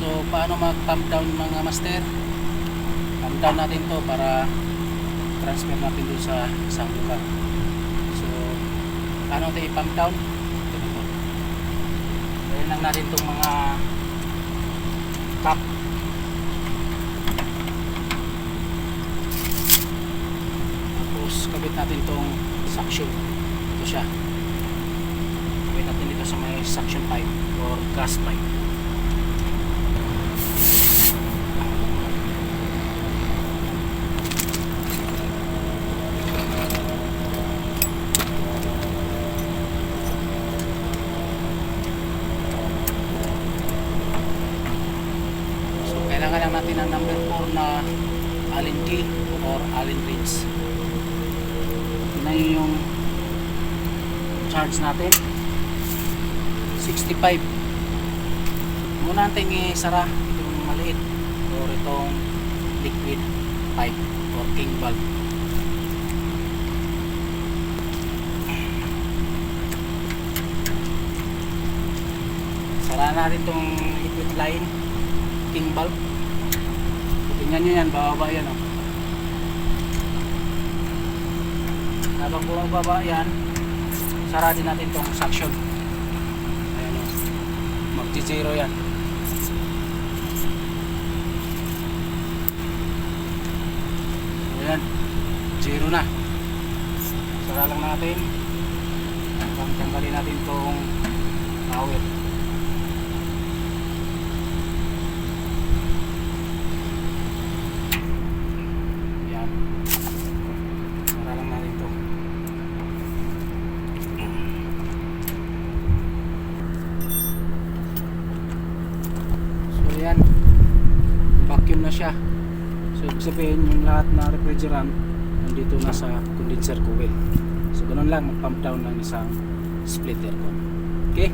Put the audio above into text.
So paano mag-pump down mga master? Pump down natin to para transfer natin doon sa isang lugar. So paano natin i-pump down? Ganito. Gawin lang natin itong mga cap. Tapos kabit natin itong suction. Ito siya. Kabit natin dito sa may suction pipe or gas pipe. Kailangan lang natin ang number 4 na Allen key or Allen wrench. Ito yung charge natin 65. Muna natin isara itong maliit or itong liquid pipe or king valve. Sara natin itong liquid line king valve. Tingnan nyo yan, bababa yan oh. Habang bumababa yan, sara din natin itong suction. Ayan oh. Mag-zero yan. Ayan, zero na. Sara lang natin. Tanggalin natin itong power. Ayan, vacuum na siya. So ibig sabihin yung lahat na refrigerant nandito na sa condenser coil. So ganun lang, mag-pump down ng isang splitter ko. Okay.